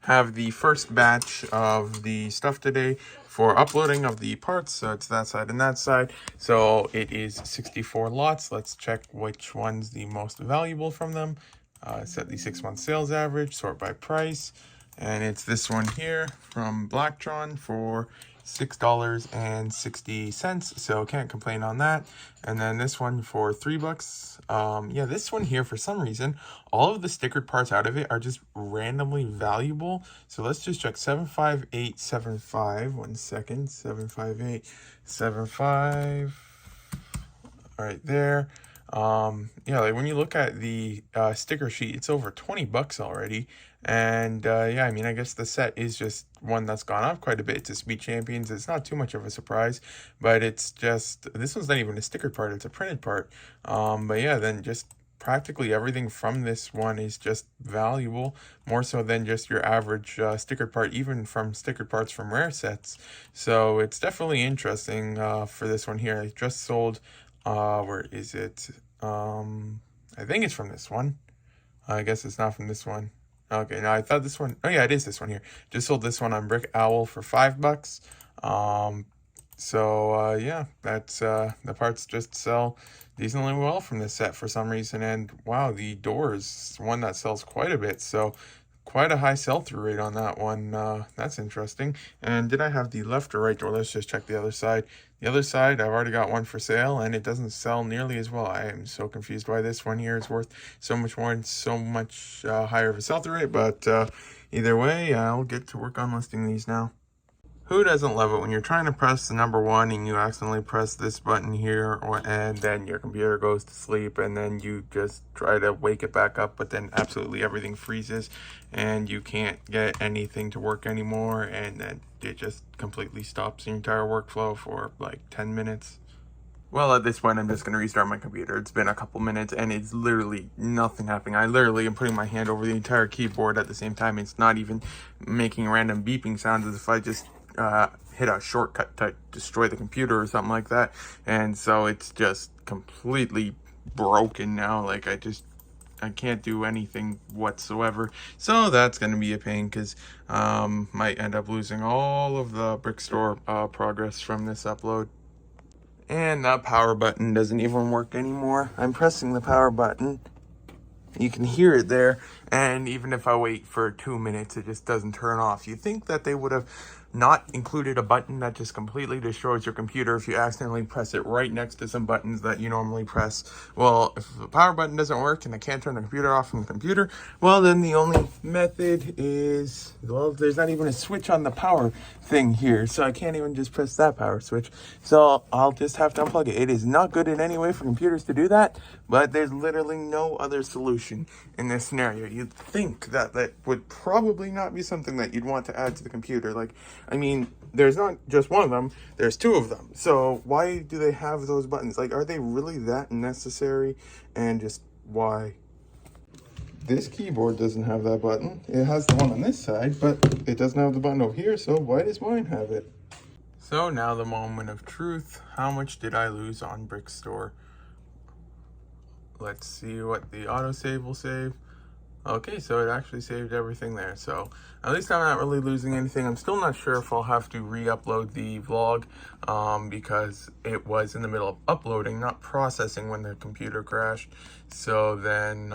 have the first batch of the stuff today for uploading of the parts. So it's that side and that side. So it is 64 lots. Let's check which one's the most valuable from them. Set the 6-month sales average, sort by price. And it's this one here from Blacktron for $6.60. So can't complain on that. And then this one for $3. Yeah, this one here, for some reason, all of the stickered parts out of it are just randomly valuable. So let's just check 75875. 1 second. 75875. Right there. Yeah, like when you look at the sticker sheet, it's over $20 already. And yeah, I mean, I guess the set is just one that's gone up quite a bit to Speed Champions. It's not too much of a surprise, but it's just, this one's not even a stickered part, it's a printed part. But yeah, then just practically everything from this one is just valuable, more so than just your average stickered part, even from stickered parts from rare sets. So it's definitely interesting for this one here. I just sold, where is it? I think it's from this one. I guess it's not from this one. Okay, now I thought this one, oh yeah, it is this one here. Just sold this one on Brick Owl for $5. Yeah, that's the parts just sell decently well from this set for some reason. And wow, the door is one that sells quite a bit, so quite a high sell-through rate on that one. That's interesting. And did I have the left or right door? Let's just check the other side. The other side, I've already got one for sale, and it doesn't sell nearly as well. I am so confused why this one here is worth so much more and so much higher of a sell-through rate. But either way, I'll get to work on listing these now. Who doesn't love it when you're trying to press the number 1 and you accidentally press this button here, and then your computer goes to sleep, and then you just try to wake it back up, but then absolutely everything freezes and you can't get anything to work anymore, and then it just completely stops your entire workflow for like 10 minutes. Well, at this point, I'm just going to restart my computer. It's been a couple minutes, and it's literally nothing happening. I literally am putting my hand over the entire keyboard at the same time. It's not even making random beeping sounds as if I just hit a shortcut to destroy the computer or something like that. And so it's just completely broken now. Like, I can't do anything whatsoever. So that's going to be a pain, because might end up losing all of the Brick Store progress from this upload. And that power button doesn't even work anymore. I'm pressing the power button. You can hear it there. And even if I wait for 2 minutes, it just doesn't turn off. You think that they would have not included a button that just completely destroys your computer if you accidentally press it right next to some buttons that you normally press. Well, if the power button doesn't work and I can't turn the computer off from the computer, well, then the only method is, well, there's not even a switch on the power thing here, so I can't even just press that power switch. So I'll just have to unplug it. It is not good in any way for computers to do that, but there's literally no other solution in this scenario. You'd think that that would probably not be something that you'd want to add to the computer. Like, I mean, there's not just one of them, there's 2 of them. So why do they have those buttons? Like, are they really that necessary? And just why? This keyboard doesn't have that button. It has the one on this side, but it doesn't have the button over here, so why does mine have it? So now the moment of truth. How much did I lose on Brick Store? Let's see what the autosave will save. Okay, so it actually saved everything there. So at least I'm not really losing anything. I'm still not sure if I'll have to re-upload the vlog because it was in the middle of uploading, not processing, when the computer crashed. So then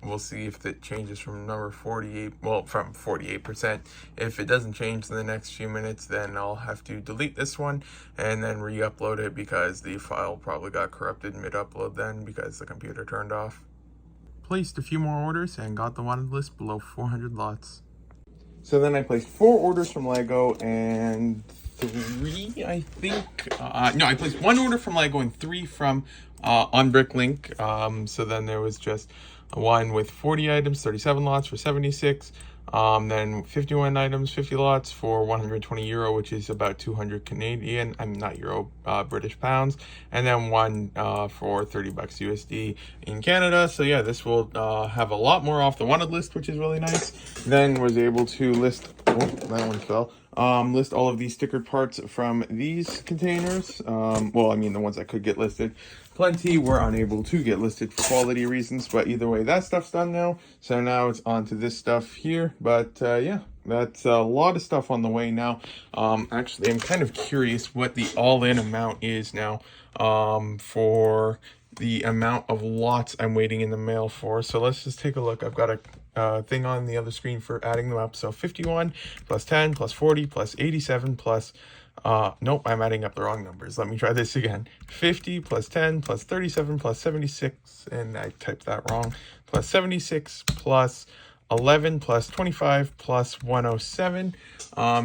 we'll see if it changes from number 48, well, from 48%. If it doesn't change in the next few minutes, then I'll have to delete this one and then re-upload it, because the file probably got corrupted mid-upload then because the computer turned off. Placed a few more orders and got the wanted list below 400 lots. So then I placed 4 orders from Lego and 3, I think. No, I placed 1 order from Lego and 3 from on Bricklink. So then there was just one with 40 items, 37 lots for 76. Then 51 items, 50 lots for 120 euro, which is about 200 Canadian, I'm not euro, British pounds. And then one for $30 USD in Canada. So yeah, this will have a lot more off the wanted list, which is really nice. Then was able to list, oh, that one fell. list all of these stickered parts from these containers. Well, I mean, the ones that could get listed. Plenty were unable to get listed for quality reasons, but either way, that stuff's done now. So now it's on to this stuff here. But yeah, that's a lot of stuff on the way now. Actually, I'm kind of curious what the all-in amount is now for the amount of lots I'm waiting in the mail for. So let's just take a look. I've got a thing on the other screen for adding them up. So 51 plus 10 plus 40 plus 87 plus nope, I'm adding up the wrong numbers. Let me try this again. 50 plus 10 plus 37 plus 76, and I typed that wrong, plus 76 plus 11 plus 25 plus 107.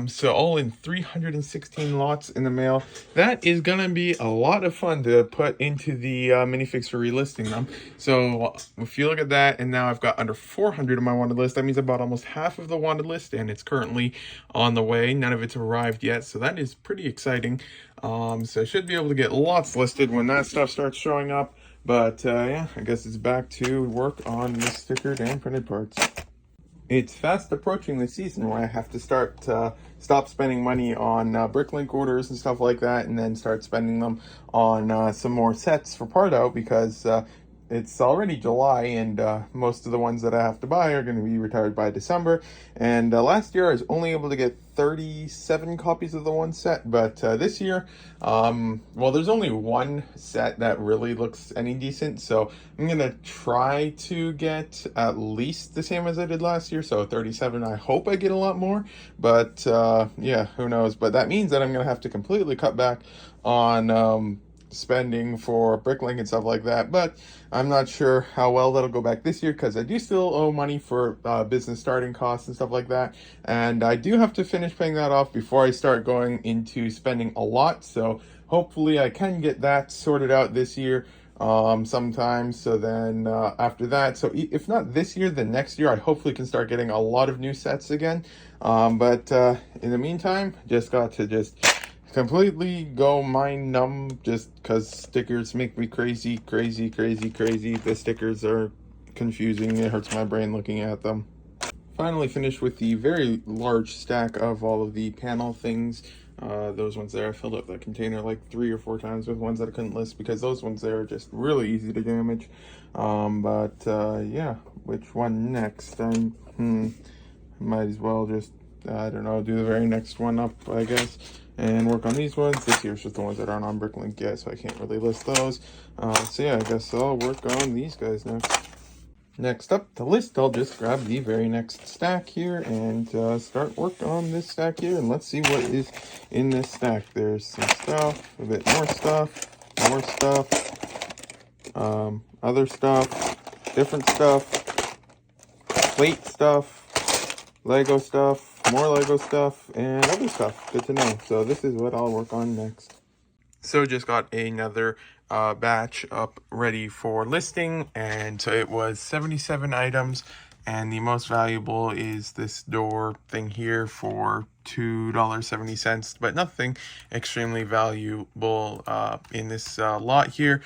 So all in 316 lots in the mail. That is gonna be a lot of fun to put into the minifix for relisting them. So if you look at that, and now I've got under 400 on my wanted list, that means I bought almost half of the wanted list, and it's currently on the way. None of it's arrived yet, so that is pretty exciting. So I should be able to get lots listed when that stuff starts showing up. But yeah, I guess it's back to work on the stickered and printed parts. It's fast approaching the season where I have to stop spending money on Bricklink orders and stuff like that, and then start spending them on some more sets for part out, because it's already July, and most of the ones that I have to buy are going to be retired by December. And last year I was only able to get 37 copies of the one set, but this year, well, there's only one set that really looks any decent, so I'm going to try to get at least the same as I did last year, so 37. I hope I get a lot more, but yeah, who knows. But that means that I'm going to have to completely cut back on spending for Bricklink and stuff like that, but I'm not sure how well that'll go back this year, because I do still owe money for business starting costs and stuff like that, and I do have to finish paying that off before I start going into spending a lot. So hopefully I can get that sorted out this year sometime. So then after that, so if not this year, then next year I hopefully can start getting a lot of new sets again. But in the meantime, just got to completely go mind numb, just because stickers make me crazy. The stickers are confusing. It hurts my brain looking at them. Finally finished with the very large stack of all of the panel things. Those ones there, I filled up that container like 3 or 4 times with ones that I couldn't list, because those ones there are just really easy to damage. But yeah, which one next? I might as well just, I don't know, do the very next one up, I guess, and work on these ones. This year's just the ones that aren't on Bricklink yet, so I can't really list those. So yeah, I guess I'll work on these guys next. Next up the list, I'll just grab the very next stack here and start work on this stack here, and let's see what is in this stack. There's some stuff, a bit more stuff, other stuff, different stuff, plate stuff, Lego stuff, more Lego stuff, and other stuff. Good to know. So this is what I'll work on next. So just got another batch up ready for listing, and so it was 77 items, and the most valuable is this door thing here for $2.70, but nothing extremely valuable in this lot here.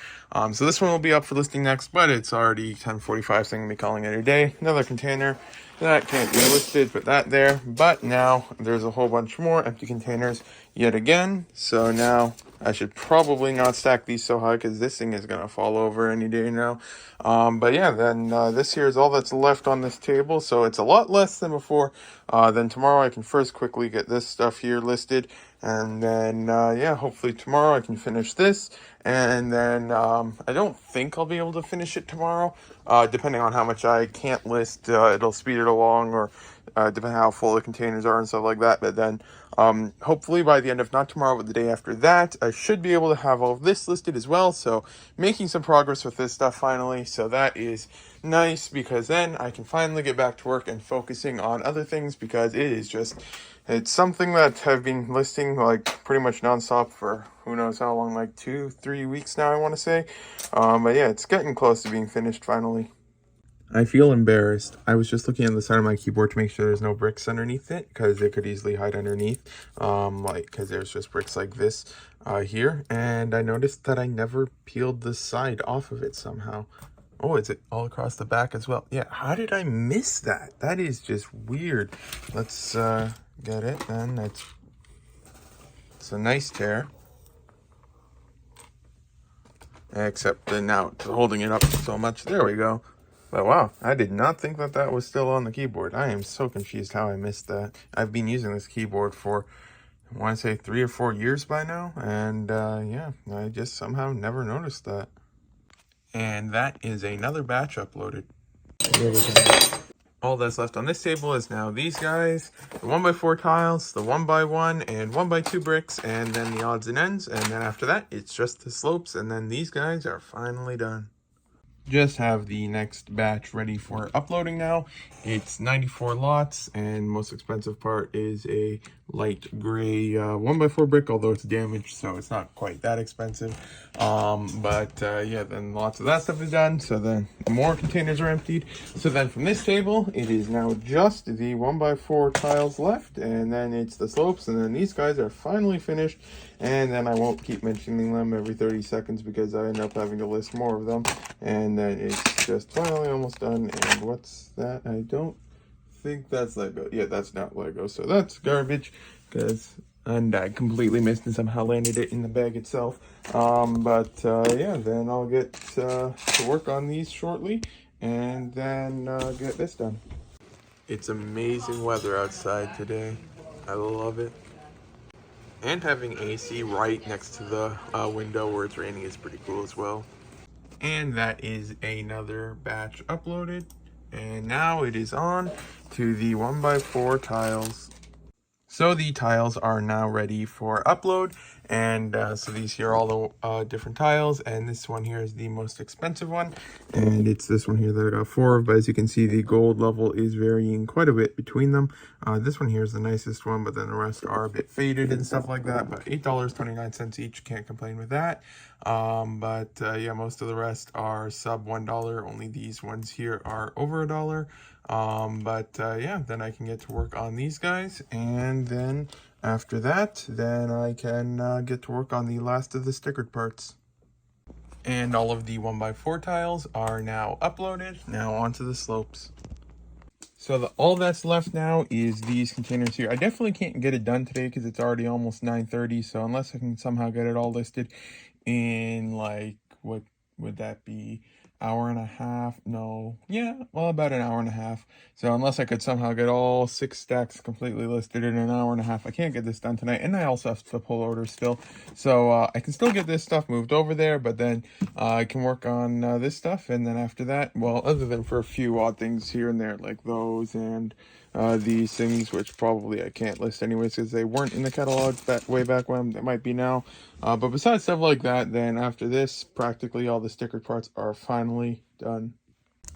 So this one will be up for listing next, but it's already 10:45, so I'm gonna be calling it a day. Another container that can't be listed, put that there. But now there's a whole bunch more empty containers yet again, so now I should probably not stack these so high, because this thing is going to fall over any day now. But yeah, then this here is all that's left on this table, so it's a lot less than before. Then tomorrow I can first quickly get this stuff here listed, and then yeah, hopefully tomorrow I can finish this. And then I don't think I'll be able to finish it tomorrow, depending on how much I can't list. It'll speed it along, or depending on how full the containers are and stuff like that. But then hopefully by the end of not tomorrow, but the day after that, I should be able to have all of this listed as well. So making some progress with this stuff finally. So that is nice, because then I can finally get back to work and focusing on other things, because it is just, it's something that I've been listing like pretty much nonstop for who knows how long, like 2-3 weeks now, I want to say. But yeah, it's getting close to being finished finally. I feel embarrassed. I was just looking on the side of my keyboard to make sure there's no bricks underneath it, because it could easily hide underneath, because there's just bricks like this here, and I noticed that I never peeled the side off of it somehow. Oh, is it all across the back as well? Yeah, how did I miss that? That is just weird. Let's get it then. That's It's a nice tear. Except that now it's holding it up so much. There we go. But wow, I did not think that that was still on the keyboard. I am so confused how I missed that. I've been using this keyboard for, I want to say 3 or 4 years by now. And yeah, I just somehow never noticed that. And that is another batch uploaded. All that's left on this table is now these guys, the 1x4 tiles, the 1x1 and 1x2 bricks, and then the odds and ends. And then after that, it's just the slopes, and then these guys are finally done. Just have the next batch ready for uploading now. It's 94 lots, and most expensive part is a light gray 1x4 brick, although it's damaged, so it's not quite that expensive. Yeah, then lots of that stuff is done, so then more containers are emptied. So then from this table, it is now just the 1x4 tiles left, and then it's the slopes, and then these guys are finally finished, and then I won't keep mentioning them every 30 seconds because I end up having to list more of them. And then it's just finally almost done. And what's that? I don't think that's Lego. Yeah, that's not Lego. So that's garbage and I completely missed and somehow landed it in the bag itself. Yeah, then I'll get to work on these shortly and then get this done. It's amazing weather outside today. I love it. And having AC right next to the window where it's raining is pretty cool as well. And that is another batch uploaded. And now it is on to the 1x4 tiles. So the tiles are now ready for upload. And so these here are all the different tiles. And this one here is the most expensive one. And it's this one here that I got 4 of. But as you can see, the gold level is varying quite a bit between them. This one here is the nicest one, but then the rest are a bit faded and stuff like that. But $8.29 each, can't complain with that. Yeah, most of the rest are sub $1. Only these ones here are over $1. Yeah, then I can get to work on these guys, and then after that, then I can get to work on the last of the stickered parts. And all of the 1x4 tiles are now uploaded. Now onto the slopes. So all that's left now is these containers here. I definitely can't get it done today because it's already almost 9:30. So unless I can somehow get it all listed in, like, what would that be? Hour and a half? No. Yeah, well, about an hour and a half. So unless I could somehow get all 6 stacks completely listed in an hour and a half, I can't get this done tonight. And I also have to pull orders still. So I can still get this stuff moved over there, but then I can work on this stuff. And then after that, well, other than for a few odd things here and there, like those and these things, which probably I can't list anyways because they weren't in the catalog way back when. They might be now. But besides stuff like that, then after this, practically all the stickered parts are finally done.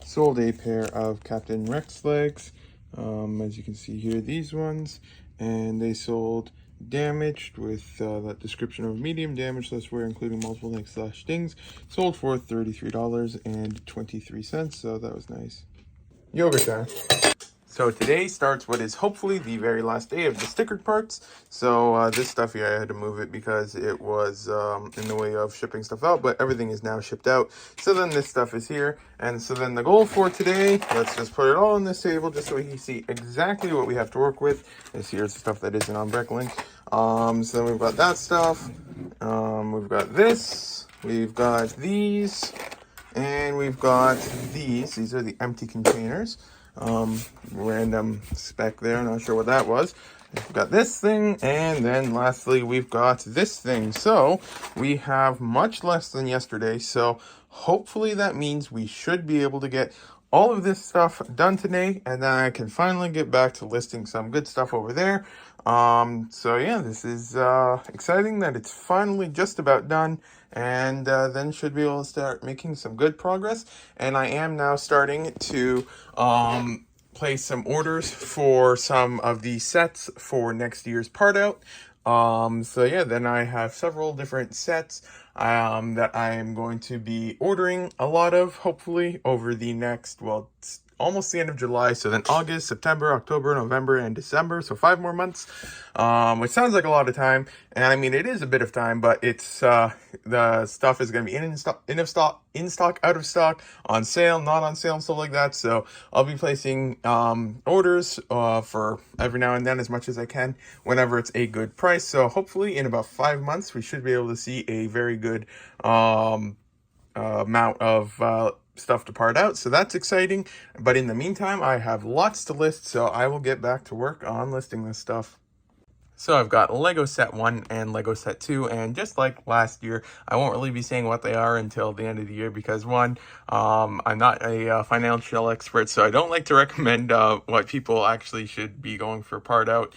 Sold a pair of Captain Rex legs, as you can see here, these ones, and they sold damaged with that description of medium damage, less wear, including multiple nicks/stings. Sold for $33.23, so that was nice. Yogurt time. So today starts what is hopefully the very last day of the stickered parts. So this stuff here, I had to move it because it was in the way of shipping stuff out, but everything is now shipped out. So then this stuff is here. And so then the goal for today, let's just put it all on this table just so we can see exactly what we have to work with. This here's the stuff that isn't on Bricklink. So then we've got that stuff. We've got this. We've got these. And we've got these. These are the empty containers. Random speck there, not sure what that was. We've got this thing, and then lastly we've got this thing. So we have much less than yesterday, so hopefully that means we should be able to get all of this stuff done today, and then I can finally get back to listing some good stuff over there. So yeah, this is exciting that it's finally just about done, and then should be able to start making some good progress. And I am now starting to place some orders for some of the sets for next year's part out. So yeah, then I have several different sets that I am going to be ordering a lot of, hopefully, over the next, well, almost the end of July. So then August, September, October, November, and December. So 5 more months, which sounds like a lot of time. And I mean, it is a bit of time, but it's the stuff is going to be in stock, out of stock, on sale, not on sale, and stuff like that. So I'll be placing orders for every now and then as much as I can whenever it's a good price. So hopefully in about 5 months, we should be able to see a very good amount of stuff to part out. So that's exciting. But in the meantime, I have lots to list, so I will get back to work on listing this stuff. So I've got Lego Set 1 and Lego Set 2, and just like last year, I won't really be saying what they are until the end of the year because, one, I'm not a financial expert, so I don't like to recommend what people actually should be going for part out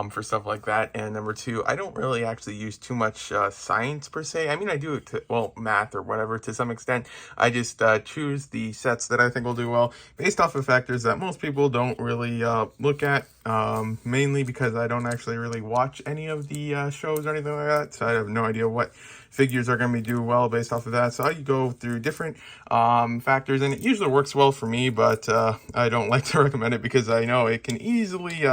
for stuff like that. And number two, I don't really actually use too much science per se. I mean, I do it to, well, math or whatever to some extent. I just choose the sets that I think will do well based off of factors that most people don't really look at. Mainly because I don't actually really watch any of the shows or anything like that, so I have no idea what figures are going to be do well based off of that. So I go through different factors, and it usually works well for me, but I don't like to recommend it because I know it can easily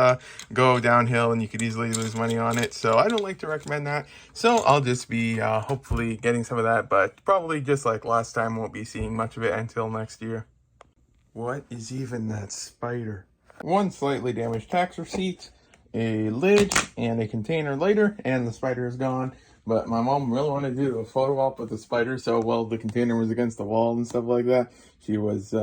go downhill and you could easily lose money on it. So I don't like to recommend that. So I'll just be hopefully getting some of that, but probably just like last time, won't be seeing much of it until next year. What is even that spider? One slightly damaged tax receipt, a lid, and a container later, and the spider is gone. But my mom really wanted to do a photo op with the spider, so while the container was against the wall and stuff like that, she was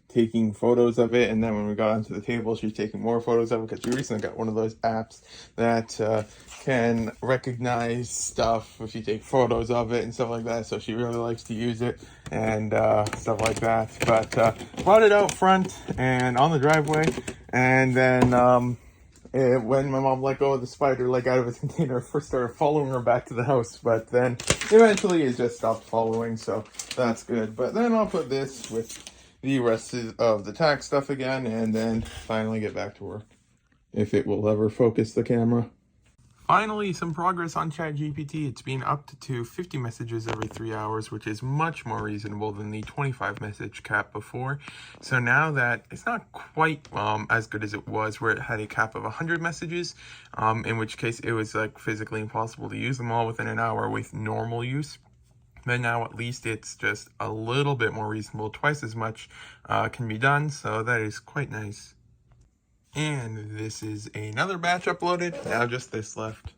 taking photos of it. And then when we got onto the table, she was taking more photos of it because she recently got one of those apps that can recognize stuff if you take photos of it and stuff like that. So she really likes to use it and stuff like that. But brought it out front and on the driveway, and then when my mom let go of the spider, like out of its container, first started following her back to the house, but then eventually it just stopped following, so that's good. But then I'll put this with the rest of the tax stuff again, and then finally get back to work, if it will ever focus the camera. Finally, some progress on ChatGPT. It's been upped to 50 messages every 3 hours, which is much more reasonable than the 25 message cap before. So now that it's not quite as good as it was, where it had a cap of 100 messages, in which case it was like physically impossible to use them all within an hour with normal use. But now at least it's just a little bit more reasonable. Twice as much can be done, so that is quite nice. And this is another batch uploaded, now just this left.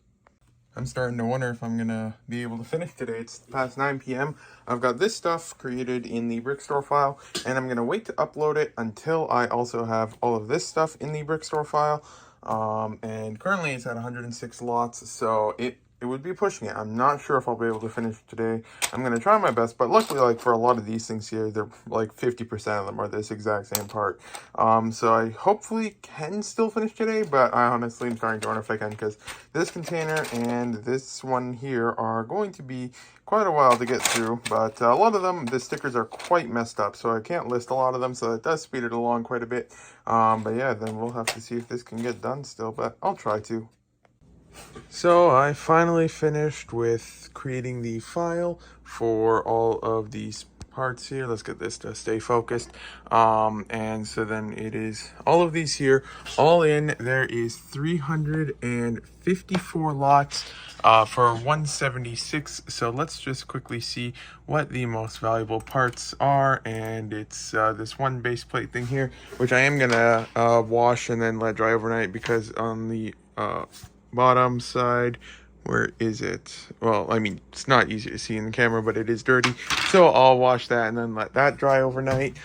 I'm starting to wonder if I'm gonna be able to finish today. It's past 9 p.m. I've got this stuff created in the Brickstore file, and I'm gonna wait to upload it until I also have all of this stuff in the Brickstore file. And currently it's at 106 lots, so it would be pushing it. I'm not sure if I'll be able to finish today. I'm going to try my best, but luckily, like for a lot of these things here, they're like 50% of them are this exact same part. So I hopefully can still finish today, but I honestly am trying to run if I can, because this container and this one here are going to be quite a while to get through, but a lot of them, the stickers are quite messed up, so I can't list a lot of them, so that does speed it along quite a bit. But yeah, then we'll have to see if this can get done still, but I'll try to. So I finally finished with creating the file for all of these parts here. Let's get this to stay focused. And so then it is all of these here, all in. There is 354 lots for 176. So let's just quickly see what the most valuable parts are. And it's this one base plate thing here, which I am gonna wash and then let dry overnight, because on the bottom side, where is it? Well, I mean, it's not easy to see in the camera, but it is dirty. So I'll wash that and then let that dry overnight,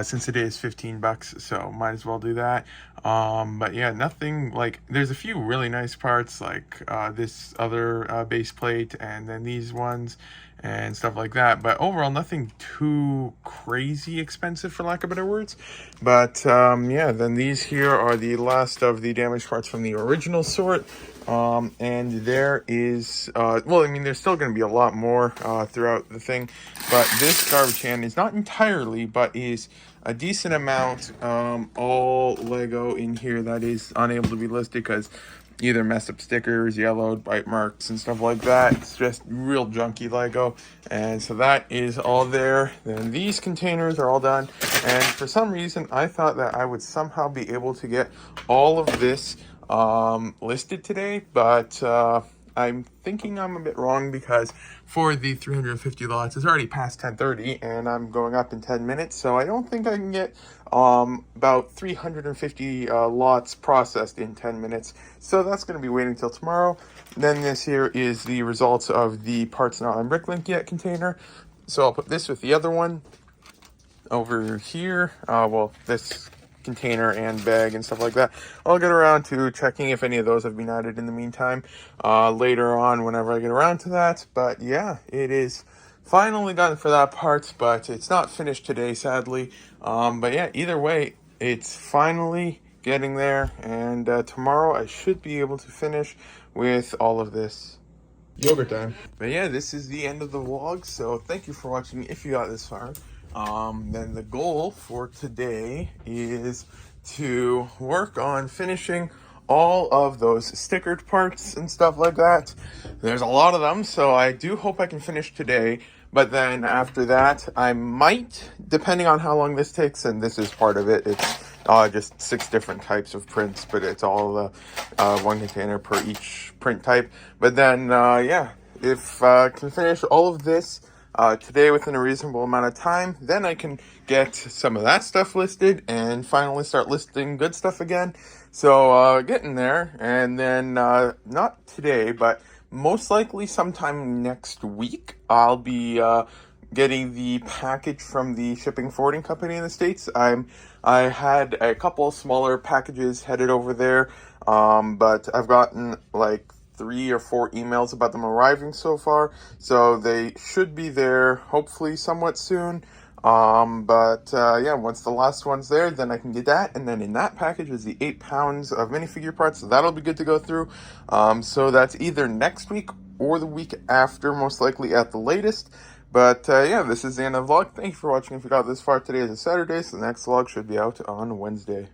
since it is $15, so might as well do that. But yeah, nothing like, there's a few really nice parts, like this other base plate, and then these ones and stuff like that, but overall nothing too crazy expensive, for lack of better words. But yeah, then these here are the last of the damaged parts from the original sort. And there is, well, I mean, there's still going to be a lot more throughout the thing, but this garbage can is not entirely, but is a decent amount, all Lego in here that is unable to be listed because either messed up stickers, yellowed, bite marks, and stuff like that. It's just real junky Lego. And so that is all there. Then these containers are all done. And for some reason, I thought that I would somehow be able to get all of this listed today, but I'm thinking I'm a bit wrong because for the 350 lots, it's already past 10:30 and I'm going up in 10 minutes. So I don't think I can get about 350 lots processed in 10 minutes. So that's going to be waiting till tomorrow. Then this here is the results of the parts not on Bricklink yet container. So I'll put this with the other one over here. Well, this container and bag and stuff like that. I'll get around to checking if any of those have been added in the meantime later on whenever I get around to that. But yeah, it is finally done for that part, but it's not finished today, sadly. But yeah, either way, it's finally getting there, and tomorrow I should be able to finish with all of this. Yogurt time. But yeah, this is the end of the vlog, so thank you for watching if you got this far. Then the goal for today is to work on finishing all of those stickered parts and stuff like that. There's a lot of them, so I do hope I can finish today. But then after that, I might, depending on how long this takes, and this is part of it, it's just 6 different types of prints, but it's all one container per each print type. But then, yeah, if I can finish all of this today within a reasonable amount of time, then I can get some of that stuff listed and finally start listing good stuff again. So getting there, and then not today, but most likely sometime next week, I'll be getting the package from the shipping forwarding company in the States. I had a couple smaller packages headed over there, but I've gotten like 3 or 4 emails about them arriving so far, so they should be there hopefully somewhat soon. But yeah, once the last one's there, then I can get that, and then in that package is the 8 pounds of minifigure parts, so that'll be good to go through. So that's either next week or the week after, most likely at the latest. But yeah, this is the end of the vlog. Thank you for watching. If you got this far, today is a Saturday, so the next vlog should be out on Wednesday.